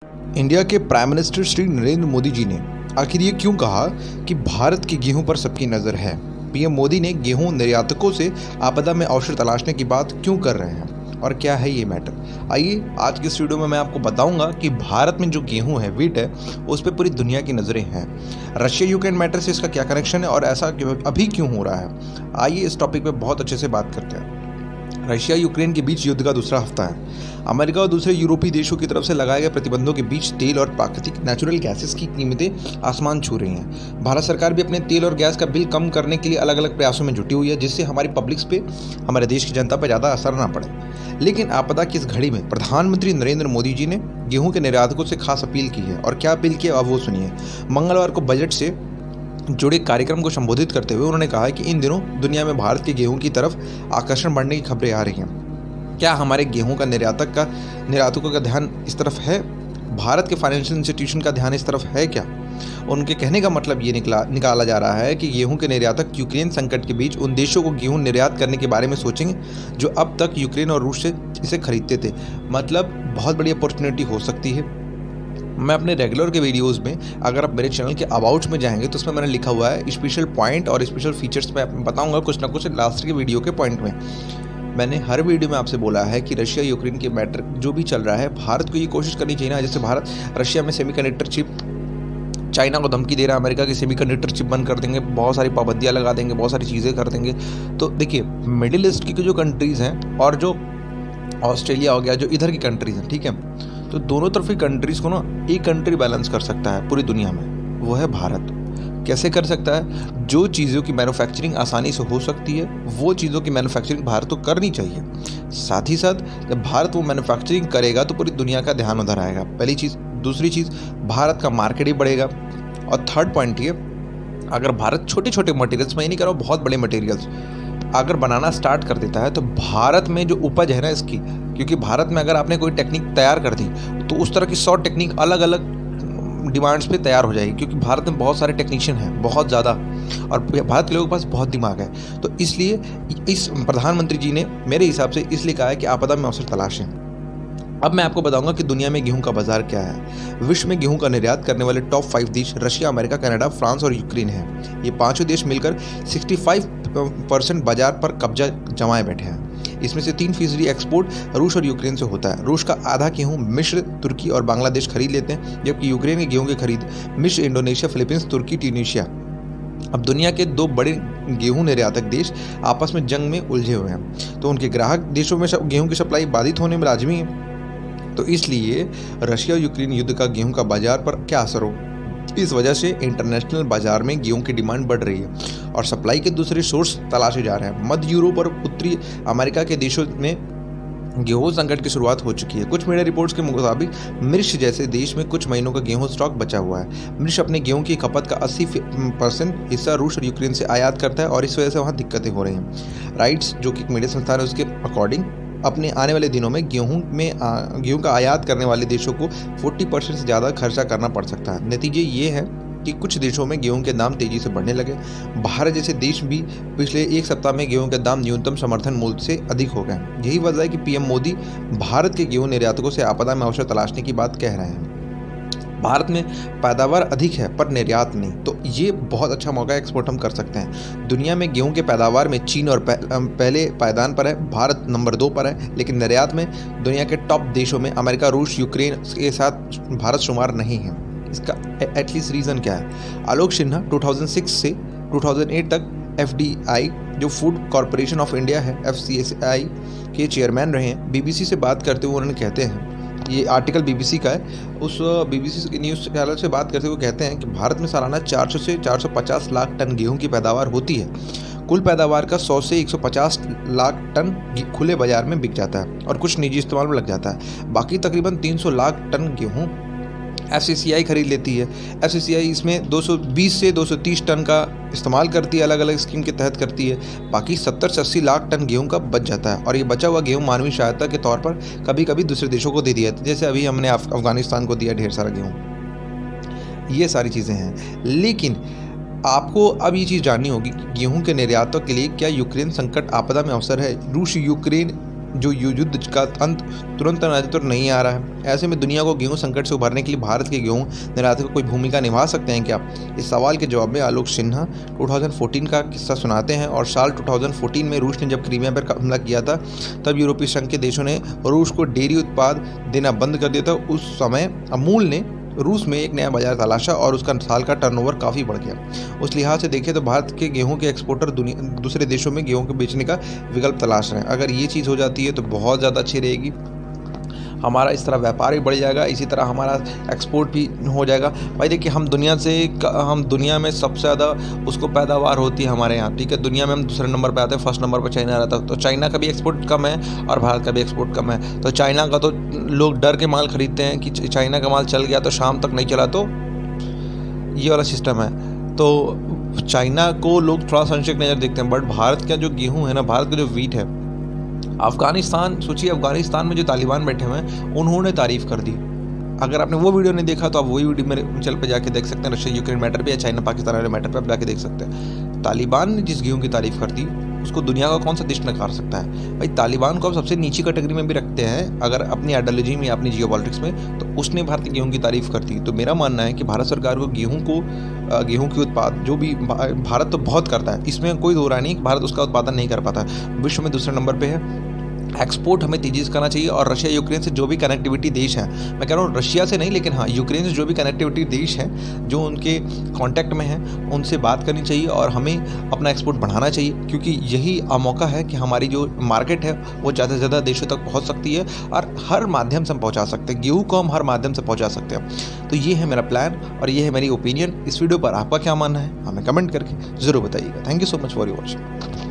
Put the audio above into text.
India के prime minister Shri Narendra Modi ji ने आखिर ये क्यों कहा कि भारत की गेहूं पर सबकी नज़र है। पीएम मोदी ने गेहूं निर्यातकों से आपदा में अवसर तलाशने की बात क्यों कर रहे हैं और क्या है ये मैटर। आइए आज की इस वीडियो में मैं आपको बताऊंगा कि भारत में जो गेहूं है, व्हीट है, उस पर पूरी दुनिया की नज़रें हैं। रशिया यूक्रेन मैटर से इसका क्या कनेक्शन है और ऐसा अभी क्यों हो रहा है। आइए इस टॉपिक पे बहुत अच्छे से बात करते हैं। रशिया यूक्रेन के बीच युद्ध का दूसरा हफ्ता है। अमेरिका और दूसरे यूरोपीय देशों की तरफ से लगाए गए प्रतिबंधों के बीच तेल और प्राकृतिक नेचुरल गैसेस की कीमतें आसमान छू रही हैं। भारत सरकार भी अपने तेल और गैस का बिल कम करने के लिए अलग अलग प्रयासों में जुटी हुई है, जिससे हमारी पब्लिक्स पे, हमारे देश की जनता पर ज़्यादा असर ना पड़े। लेकिन आपदा की इस घड़ी में प्रधानमंत्री नरेंद्र मोदी जी ने गेहूं के निर्यातकों से खास अपील की है। और क्या अपील की, अब वो सुनिए। मंगलवार को बजट से जुड़े कार्यक्रम को संबोधित करते हुए उन्होंने कहा कि इन दिनों दुनिया में भारत के गेहूं की तरफ आकर्षण बढ़ने की खबरें आ रही हैं। क्या हमारे गेहूं का निर्यातकों का ध्यान इस तरफ है? भारत के फाइनेंशियल इंस्टीट्यूशन का ध्यान इस तरफ है क्या? उनके कहने का मतलब ये निकाला जा रहा है कि गेहूं के निर्यातक यूक्रेन संकट के बीच उन देशों को गेहूं निर्यात करने के बारे में सोचेंगे जो अब तक यूक्रेन और रूस से इसे खरीदते थे। मतलब बहुत बड़ी अपॉर्चुनिटी हो सकती है। मैं अपने रेगुलर के वीडियोस में, अगर आप मेरे चैनल के अबाउट में जाएंगे तो उसमें मैंने लिखा हुआ है स्पेशल पॉइंट और स्पेशल फीचर्स मैं बताऊंगा कुछ ना कुछ लास्ट के वीडियो के पॉइंट में। मैंने हर वीडियो में आपसे बोला है कि रशिया यूक्रेन के मैटर जो भी चल रहा है, भारत को ये कोशिश करनी चाहिए ना, जैसे भारत रशिया में सेमीकंडक्टर चिप, चाइना को धमकी दे रहा है अमेरिका की सेमीकंडक्टर चिप बंद कर देंगे, बहुत सारी पाबंदियाँ लगा देंगे, बहुत सारी चीज़ें कर देंगे। तो देखिए, मिडिल ईस्ट की जो कंट्रीज़ हैं और जो ऑस्ट्रेलिया हो गया, जो इधर की कंट्रीज़ हैं, ठीक है, तो दोनों तरफ की कंट्रीज़ को ना एक कंट्री बैलेंस कर सकता है पूरी दुनिया में, वो है भारत। कैसे कर सकता है? जो चीज़ों की मैन्युफैक्चरिंग आसानी से हो सकती है वो चीज़ों की मैन्युफैक्चरिंग भारत को करनी चाहिए। साथ ही साथ जब भारत वो मैन्युफैक्चरिंग करेगा तो पूरी दुनिया का ध्यान उधर आएगा, पहली चीज़। दूसरी चीज़, भारत का मार्केट ही बढ़ेगा। और थर्ड पॉइंट ये, अगर भारत छोटे छोटे मटेरियल्स, मैं ये नहीं कह रहा हूँ बहुत बड़े मटेरियल्स, अगर बनाना स्टार्ट कर देता है तो भारत में जो उपज है ना इसकी, क्योंकि भारत में अगर आपने कोई टेक्निक तैयार कर दी तो उस तरह की 100 टेक्निक अलग अलग डिमांड्स पे तैयार हो जाएगी, क्योंकि भारत में बहुत सारे टेक्नीशियन हैं, बहुत ज़्यादा, और भारत के लोगों के पास बहुत दिमाग है। तो इसलिए इस प्रधानमंत्री जी ने मेरे हिसाब से इसलिए कहा है कि आपदा में अवसर तलाशें। अब मैं आपको बताऊंगा कि दुनिया में गेहूं का बाजार क्या है। विश्व में गेहूं का निर्यात करने वाले टॉप 5 देश रशिया, अमेरिका, कनाडा, फ्रांस और यूक्रेन हैं। ये पांचों देश मिलकर 65% बाजार पर कब्जा जमाए बैठे हैं। इसमें से 3% एक्सपोर्ट रूस और यूक्रेन से होता है। रूस का आधा गेहूं मिस्र, तुर्की और बांग्लादेश खरीद लेते हैं, जबकि यूक्रेन के गेहूं की खरीद मिस्र, इंडोनेशिया, फिलीपींस, तुर्की, ट्यूनीशिया। अब दुनिया के 2 बड़े गेहूं निर्यातक देश आपस में जंग में उलझे हुए हैं, तो उनके ग्राहक देशों में गेहूं की सप्लाई बाधित होने में लाजमी है। तो इसलिए रशिया यूक्रेन युद्ध का गेहूं का बाजार पर क्या असर हो, इस वजह से इंटरनेशनल बाजार में गेहूं की डिमांड बढ़ रही है और सप्लाई के दूसरे सोर्स तलाशे जा रहे हैं। मध्य यूरोप और उत्तरी अमेरिका के देशों में गेहूं संकट की शुरुआत हो चुकी है। कुछ मीडिया रिपोर्ट्स के मुताबिक मिस्र जैसे देश में कुछ महीनों का गेहूं स्टॉक बचा हुआ है। मिस्र अपने गेहूं की खपत का 80% हिस्सा रूस और यूक्रेन से आयात करता है और इस वजह से वहाँ दिक्कतें हो रही हैं। राइट्स, जो कि एक मीडिया संस्थान है, उसके अकॉर्डिंग अपने आने वाले दिनों में गेहूं का आयात करने वाले देशों को 40% से ज़्यादा खर्चा करना पड़ सकता है। नतीजे ये है कि कुछ देशों में गेहूं के दाम तेज़ी से बढ़ने लगे। भारत जैसे देश भी पिछले एक सप्ताह में गेहूं के दाम न्यूनतम समर्थन मूल्य से अधिक हो गए। यही वजह है कि पीएम मोदी भारत के गेहूं निर्यातकों से आपदा में अवसर तलाशने की बात कह रहे हैं। भारत में पैदावार अधिक है पर निर्यात नहीं, तो ये बहुत अच्छा मौका है, एक्सपोर्ट हम कर सकते हैं। दुनिया में गेहूं के पैदावार में चीन और पहले पायदान पर है, भारत नंबर 2 पर है, लेकिन निर्यात में दुनिया के टॉप देशों में अमेरिका, रूस, यूक्रेन के साथ भारत शुमार नहीं है। इसका एटलीस्ट रीज़न क्या है? आलोक सिन्हा 2006 से 2008 तक FDI, जो फूड कॉरपोरेशन ऑफ इंडिया है, FCCI के चेयरमैन रहे हैं। BBC से बात करते हुए उन्होंने कहते हैं, ये आर्टिकल BBC का है, उस BBC की न्यूज़ चैनल से बात करते हुए कहते हैं कि भारत में सालाना 400 से 450 लाख टन गेहूं की पैदावार होती है। कुल पैदावार का 100 से 150 लाख टन खुले बाजार में बिक जाता है और कुछ निजी इस्तेमाल में लग जाता है। बाकी तकरीबन 300 लाख टन गेहूं FCCI खरीद लेती है। FCCI इसमें 220 से 230 टन का इस्तेमाल करती है, अलग अलग स्कीम के तहत करती है। बाकी 70 से 80 लाख टन गेहूं का बच जाता है और ये बचा हुआ गेहूं मानवीय सहायता के तौर पर कभी कभी दूसरे देशों को दे दिया, जैसे अभी हमने अफगानिस्तान को दिया ढेर सारा गेहूं। ये सारी चीज़ें हैं, लेकिन आपको अब ये चीज़ जाननी होगी कि गेहूं के निर्यातों के लिए क्या यूक्रेन संकट आपदा में अवसर है? रूस यूक्रेन जो युद्ध का अंत तुरंत नजर नहीं आ रहा है। ऐसे में दुनिया को गेहूं संकट से उभरने के लिए भारत के गेहूं निर्यातक कोई भूमिका निभा सकते हैं क्या? इस सवाल के जवाब में आलोक सिन्हा 2014 का किस्सा सुनाते हैं। और साल 2014 में रूस ने जब क्रीमिया पर हमला किया था, तब यूरोपीय संघ के देशों ने रूस को डेयरी उत्पाद देना बंद कर दिया था। उस समय अमूल ने रूस में एक नया बाजार तलाशा और उसका साल का टर्नओवर काफ़ी बढ़ गया। उस लिहाज से देखें तो भारत के गेहूं के एक्सपोर्टर दूसरे देशों में गेहूं के बेचने का विकल्प तलाश रहे हैं। अगर ये चीज़ हो जाती है तो बहुत ज़्यादा अच्छी रहेगी, हमारा इस तरह व्यापार भी बढ़ जाएगा, इसी तरह हमारा एक्सपोर्ट भी हो जाएगा। भाई देखिए, हम दुनिया में सबसे ज़्यादा उसको पैदावार होती है हमारे यहाँ, ठीक है। दुनिया में हम दूसरे नंबर पे आते हैं, फर्स्ट नंबर पे चाइना रहता है। तो चाइना का भी एक्सपोर्ट कम है और भारत का भी एक्सपोर्ट कम है। तो चाइना का तो लोग डर के माल खरीदते हैं कि चाइना का माल चल गया तो शाम तक नहीं चला, तो ये वाला सिस्टम है। तो चाइना को लोग थोड़ा संशय की नज़र देखते हैं। बट भारत का जो गेहूँ है ना, भारत का जो वीट है, अफगानिस्तान सोचिए, अफगानिस्तान में जो तालिबान बैठे हुए हैं उन्होंने तारीफ़ कर दी। अगर आपने वो वीडियो नहीं देखा तो आप वही वीडियो मेरे चैनल पे जाके देख सकते हैं, रशिया यूक्रेन मैटर पे या चाइना पाकिस्तान वाले मैटर पे आप जाके देख सकते हैं। तालिबान ने जिस गेहूं की तारीफ़ कर दी उसको दुनिया का कौन सा देश नकार सकता है? भाई तालिबान को आप सबसे नीची कैटेगरी में भी रखते हैं अगर अपनी आइडियोलॉजी में या अपनी जियोपॉलिटिक्स में, तो उसने भारतीय गेहूं की तारीफ़ कर दी। तो मेरा मानना है कि भारत सरकार को गेहूं के उत्पाद जो भी भारत तो बहुत करता है, इसमें कोई दो राय नहीं, भारत उसका उत्पादन नहीं कर पाता, विश्व में दूसरे नंबर पर है। एक्सपोर्ट हमें तेजी से करना चाहिए और रशिया यूक्रेन से जो भी कनेक्टिविटी देश हैं, मैं कह रहा हूँ रशिया से नहीं, लेकिन हाँ यूक्रेन से जो भी कनेक्टिविटी देश हैं जो उनके कांटेक्ट में हैं, उनसे बात करनी चाहिए और हमें अपना एक्सपोर्ट बढ़ाना चाहिए, क्योंकि यही मौका है कि हमारी जो मार्केट है वो ज़्यादा से ज़्यादा देशों तक पहुँच सकती है और हर माध्यम से हम पहुँचा सकते हैं। गेहूँ को हम हर माध्यम से पहुँचा सकते हैं। तो ये है मेरा प्लान और ये है मेरी ओपिनियन। इस वीडियो पर आपका क्या मानना है हमें कमेंट करके ज़रूर बताइएगा। Thank you so much for watching.